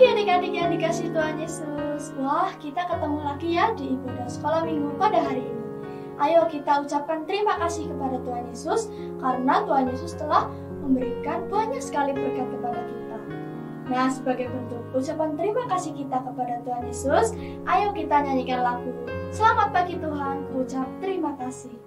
Pagi adik-adik yang dikasih Tuhan Yesus. Wah, kita ketemu lagi ya di ibadah sekolah minggu pada hari ini. Ayo kita ucapkan terima kasih kepada Tuhan Yesus karena Tuhan Yesus telah memberikan banyak sekali berkat kepada kita. Nah, sebagai bentuk ucapan terima kasih kita kepada Tuhan Yesus, ayo kita nyanyikan lagu Selamat Pagi Tuhan, ku ucap terima kasih.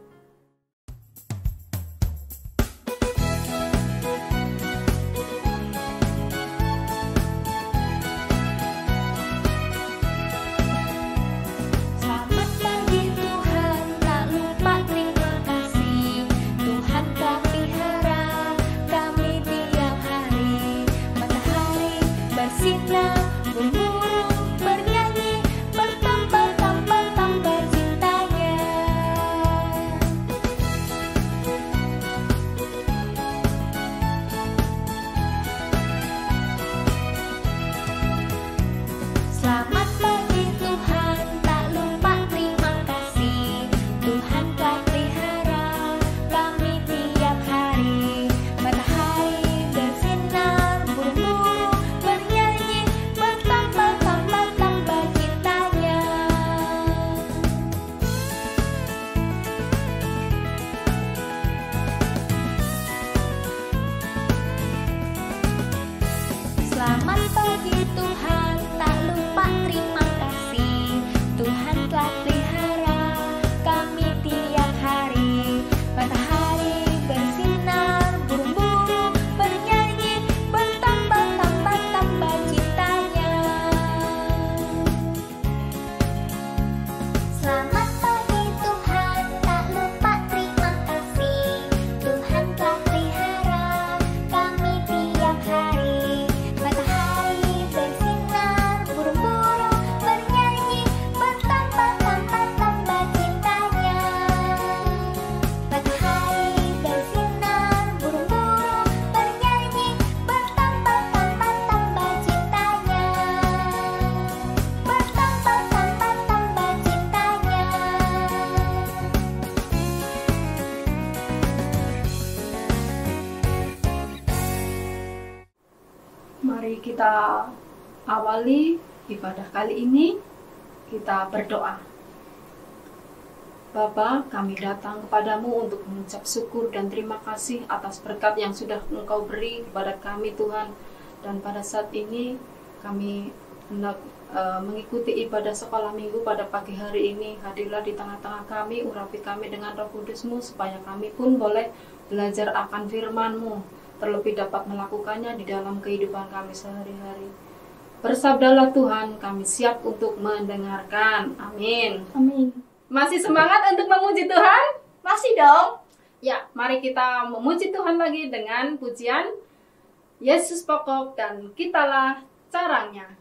Selamat pagi Tuhan, tak lupa terima kasih. Tuhan telah pelihara kami tiap hari. Matahari bersinar, burung-burung bernyanyi, bertambah-tambah cintanya. Selamat pagi Tuhan, tak lupa terima kasih. Tuhan telah pelihara kami tiap hari. Mari kita awali ibadah kali ini, kita berdoa. Bapa, kami datang kepadamu untuk mengucap syukur dan terima kasih atas berkat yang sudah Engkau beri kepada kami Tuhan. Dan pada saat ini kami hendak mengikuti ibadah sekolah minggu pada pagi hari ini. Hadirlah di tengah-tengah kami, urapi kami dengan Roh Kudus-Mu supaya kami pun boleh belajar akan firman-Mu, terlebih dapat melakukannya di dalam kehidupan kami sehari-hari. Bersabdalah Tuhan, kami siap untuk mendengarkan. Amin. Amin. Masih semangat untuk memuji Tuhan? Masih dong. Ya, mari kita memuji Tuhan lagi dengan pujian Yesus pokok dan kitalah caranya.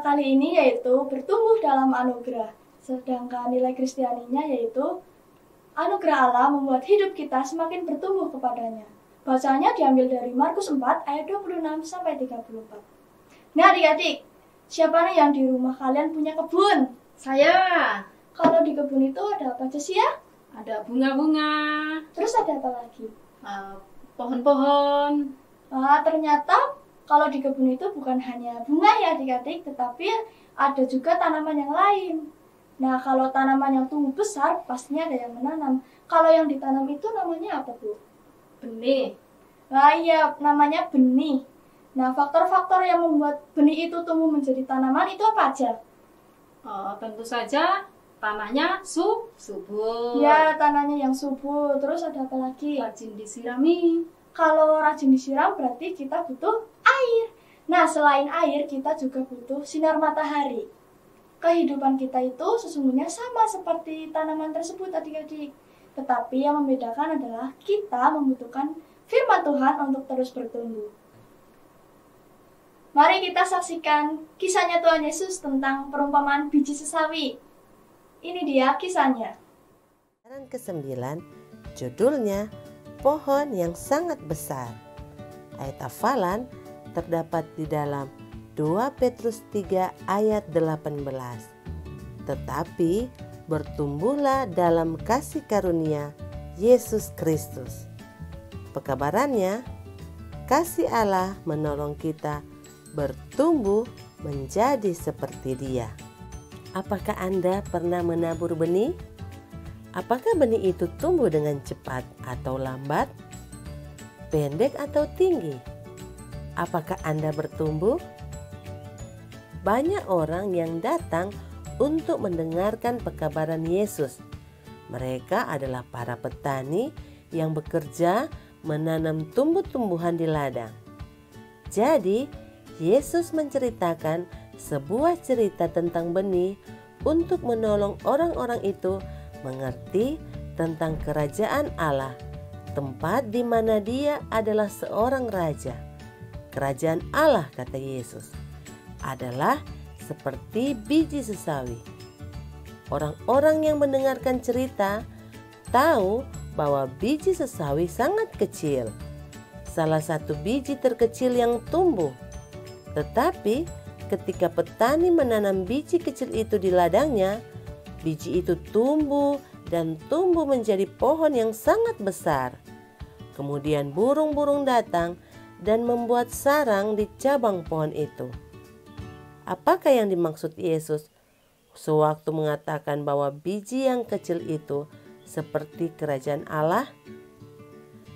kali ini yaitu bertumbuh dalam anugerah. Sedangkan nilai kristianinya yaitu anugerah Allah membuat hidup kita semakin bertumbuh kepadanya. Bacanya diambil dari Markus 4 ayat 26-34. Nah adik-adik, siapa nih yang di rumah kalian punya kebun? Saya Kalau di kebun itu ada apa aja sih ya? ada bunga-bunga, Terus ada apa lagi? pohon-pohon. Ternyata kalau di kebun itu bukan hanya bunga ya adik-adik, tetapi ada juga tanaman yang lain. Nah kalau tanaman yang tumbuh besar, pastinya ada yang menanam. Kalau yang ditanam itu namanya apa Bu? Benih. Iya, namanya benih. Nah, faktor-faktor yang membuat benih itu tumbuh menjadi tanaman itu apa aja? Tentu saja tanahnya subur. Ya, tanahnya yang subur. Terus ada apa lagi? Rajin disirami. Kalau rajin disiram berarti kita butuh air. Nah, selain air, kita juga butuh sinar matahari. Kehidupan kita itu sesungguhnya sama seperti tanaman tersebut adik-adik. Tetapi yang membedakan adalah kita membutuhkan firman Tuhan untuk terus bertumbuh. Mari kita saksikan kisahnya Tuhan Yesus tentang perumpamaan biji sesawi. Ini dia kisahnya. Pelajaran ke-9, judulnya Pohon yang Sangat Besar. Ayat hafalan terdapat di dalam 2 Petrus 3 ayat 18. Tetapi bertumbuhlah dalam kasih karunia Yesus Kristus. Pekabarannya, kasih Allah menolong kita bertumbuh menjadi seperti Dia. Apakah Anda pernah menabur benih? Apakah benih itu tumbuh dengan cepat atau lambat? Pendek atau tinggi? Apakah Anda bertumbuh? Banyak orang yang datang untuk mendengarkan pekabaran Yesus. Mereka adalah para petani yang bekerja menanam tumbuh-tumbuhan di ladang. Jadi, Yesus menceritakan sebuah cerita tentang benih untuk menolong orang-orang itu mengerti tentang kerajaan Allah, tempat di mana Dia adalah seorang raja. Kerajaan Allah, kata Yesus, adalah seperti biji sesawi. Orang-orang yang mendengarkan cerita tahu bahwa biji sesawi sangat kecil, salah satu biji terkecil yang tumbuh. Tetapi ketika petani menanam biji kecil itu di ladangnya, biji itu tumbuh dan tumbuh menjadi pohon yang sangat besar. Kemudian burung-burung datang dan membuat sarang di cabang pohon itu. Apakah yang dimaksud Yesus sewaktu mengatakan bahwa biji yang kecil itu seperti kerajaan Allah?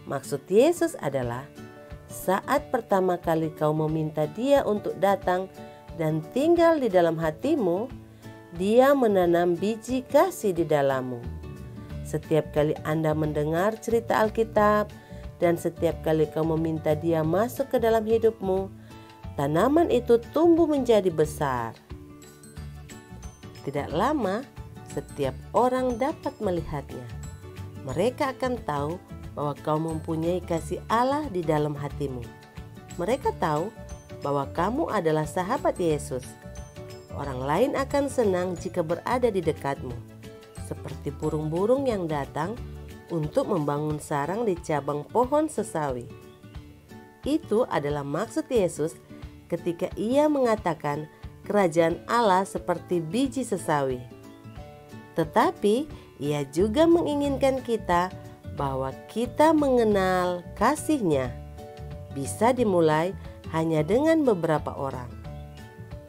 Maksud Yesus adalah saat pertama kali kau meminta Dia untuk datang dan tinggal di dalam hatimu, Dia menanam biji kasih di dalammu. Setiap kali Anda mendengar cerita Alkitab dan setiap kali kau meminta Dia masuk ke dalam hidupmu, tanaman itu tumbuh menjadi besar. Tidak lama, setiap orang dapat melihatnya. Mereka akan tahu bahwa kau mempunyai kasih Allah di dalam hatimu. Mereka tahu bahwa kamu adalah sahabat Yesus. Orang lain akan senang jika berada di dekatmu, seperti burung-burung yang datang untuk membangun sarang di cabang pohon sesawi. Itu adalah maksud Yesus ketika Ia mengatakan kerajaan Allah seperti biji sesawi. Tetapi Ia juga menginginkan kita bahwa kita mengenal kasih-Nya. Bisa dimulai hanya dengan beberapa orang.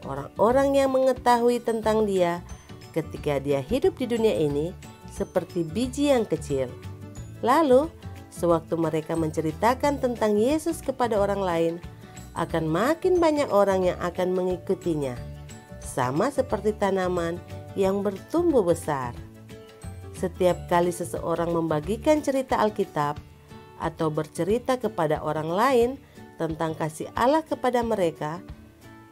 Orang-orang yang mengetahui tentang Dia ketika Dia hidup di dunia ini seperti biji yang kecil. Lalu, sewaktu mereka menceritakan tentang Yesus kepada orang lain, akan makin banyak orang yang akan mengikutinya, sama seperti tanaman yang bertumbuh besar. Setiap kali seseorang membagikan cerita Alkitab atau bercerita kepada orang lain tentang kasih Allah kepada mereka,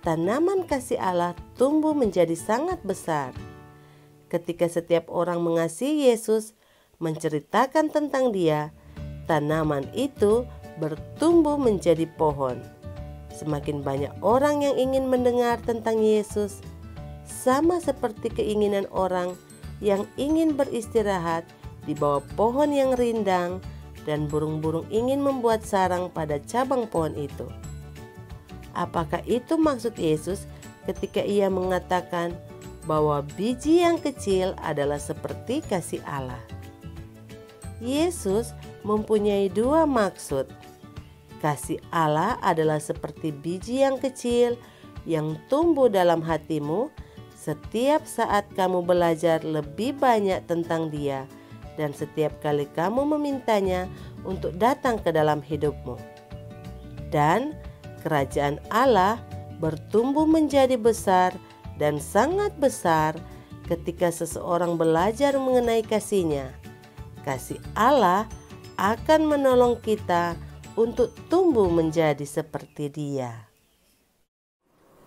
tanaman kasih Allah tumbuh menjadi sangat besar. Ketika setiap orang mengasihi Yesus, menceritakan tentang Dia, tanaman itu bertumbuh menjadi pohon. Semakin banyak orang yang ingin mendengar tentang Yesus, sama seperti keinginan orang yang ingin beristirahat di bawah pohon yang rindang dan burung-burung ingin membuat sarang pada cabang pohon itu. Apakah itu maksud Yesus ketika ia mengatakan bahwa biji yang kecil adalah seperti kasih Allah? Yesus mempunyai dua maksud. Kasih Allah adalah seperti biji yang kecil yang tumbuh dalam hatimu setiap saat kamu belajar lebih banyak tentang Dia dan setiap kali kamu memintanya untuk datang ke dalam hidupmu. Dan kerajaan Allah bertumbuh menjadi besar dan sangat besar ketika seseorang belajar mengenai kasih-Nya. Kasih Allah akan menolong kita untuk tumbuh menjadi seperti Dia.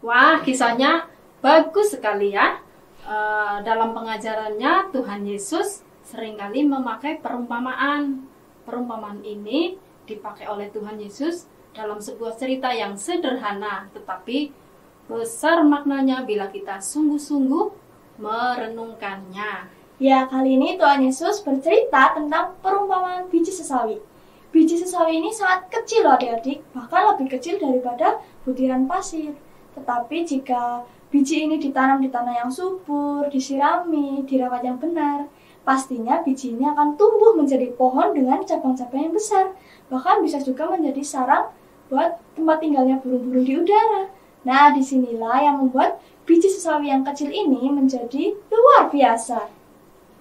Wah, kisahnya bagus sekali ya. Dalam pengajarannya Tuhan Yesus seringkali memakai perumpamaan. Perumpamaan ini dipakai oleh Tuhan Yesus dalam sebuah cerita yang sederhana, tetapi besar maknanya bila kita sungguh-sungguh merenungkannya. Ya, kali ini Tuhan Yesus bercerita tentang perumpamaan biji sesawi. Biji sesawi ini sangat kecil loh adik-adik, bahkan lebih kecil daripada butiran pasir. Tetapi jika biji ini ditanam di tanah yang subur, disirami, dirawat yang benar, pastinya biji ini akan tumbuh menjadi pohon dengan cabang-cabang yang besar. Bahkan bisa juga menjadi sarang buat tempat tinggalnya burung-burung di udara. Nah, disinilah yang membuat biji sesawi yang kecil ini menjadi luar biasa.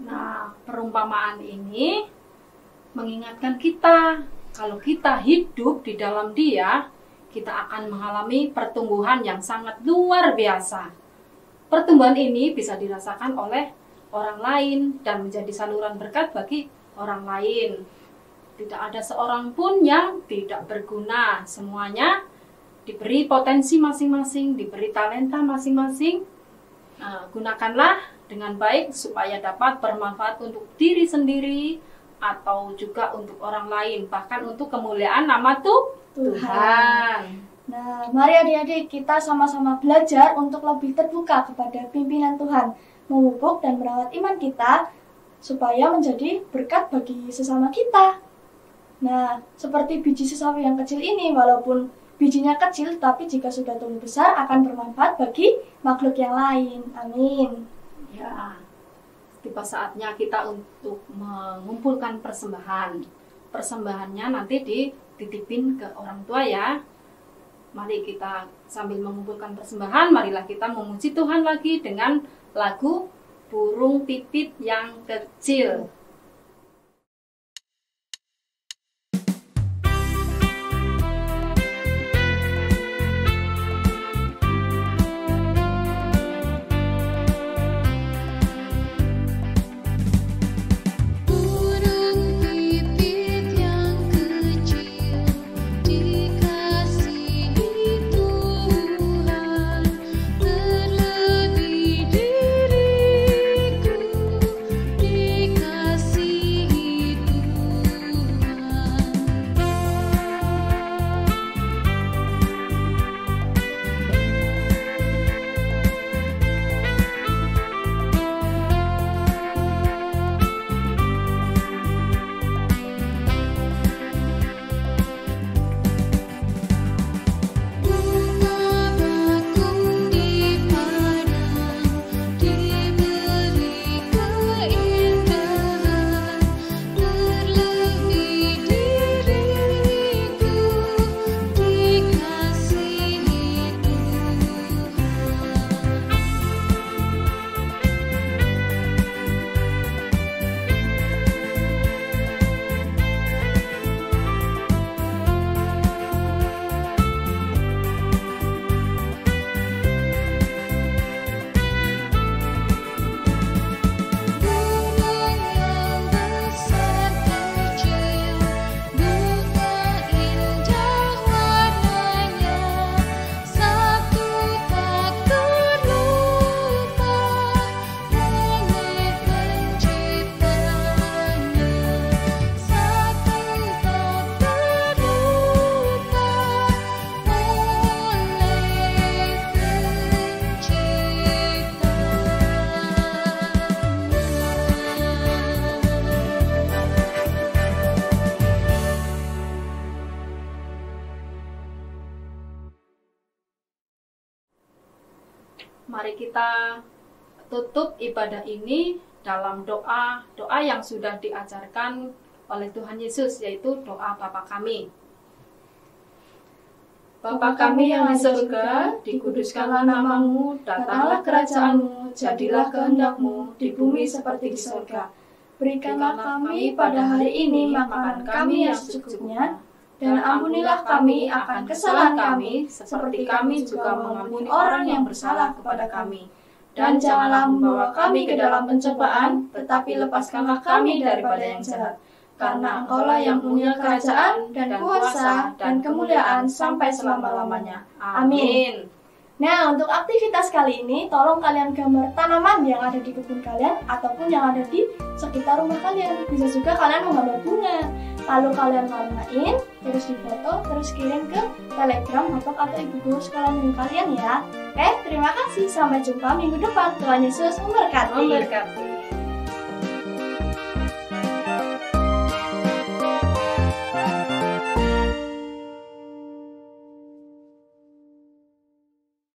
Nah, perumpamaan ini mengingatkan kita, kalau kita hidup di dalam Dia, kita akan mengalami pertumbuhan yang sangat luar biasa. Pertumbuhan ini bisa dirasakan oleh orang lain dan menjadi saluran berkat bagi orang lain. Tidak ada seorang pun yang tidak berguna. Semuanya diberi potensi masing-masing, diberi talenta masing-masing. Gunakanlah dengan baik supaya dapat bermanfaat untuk diri sendiri atau juga untuk orang lain, bahkan untuk kemuliaan nama Tuhan. Nah, mari adik-adik kita sama-sama belajar untuk lebih terbuka kepada pimpinan Tuhan, memupuk dan merawat iman kita supaya menjadi berkat bagi sesama kita. Nah, seperti biji sesawi yang kecil ini, walaupun bijinya kecil, tapi jika sudah tumbuh besar akan bermanfaat bagi makhluk yang lain. Amin. Ya, tiba saatnya kita untuk mengumpulkan persembahan. Persembahannya nanti dititipin ke orang tua ya. Mari kita sambil mengumpulkan persembahan, marilah kita memuji Tuhan lagi dengan lagu Burung Pipit yang Kecil. Terlebih diriku mari kita tutup ibadah ini dalam doa yang sudah diajarkan oleh Tuhan Yesus, yaitu doa Bapa kami. Bapa kami yang di surga, dikuduskanlah namamu, datanglah kerajaanmu, jadilah kehendak-Mu di bumi seperti di surga. Berikanlah kami pada hari ini makanan kami yang secukupnya, dan ampunilah kami akan kesalahan kami, seperti kami juga mengampuni orang yang bersalah kepada kami. Dan janganlah membawa kami ke dalam pencobaan, tetapi lepaskanlah kami daripada yang jahat. Karena Engkaulah yang punya kerajaan dan kuasa dan kemuliaan sampai selama-lamanya. Amin. Nah, untuk aktivitas kali ini, tolong kalian gambar tanaman yang ada di kebun kalian ataupun yang ada di sekitar rumah kalian. Bisa juga kalian menggambar bunga. Lalu kalian warnain, terus difoto, terus kirim ke Telegram Bapak atau Ibu Guru sekolah minggu kalian ya. Oke, terima kasih. Sampai jumpa minggu depan. Tuhan Yesus memberkati.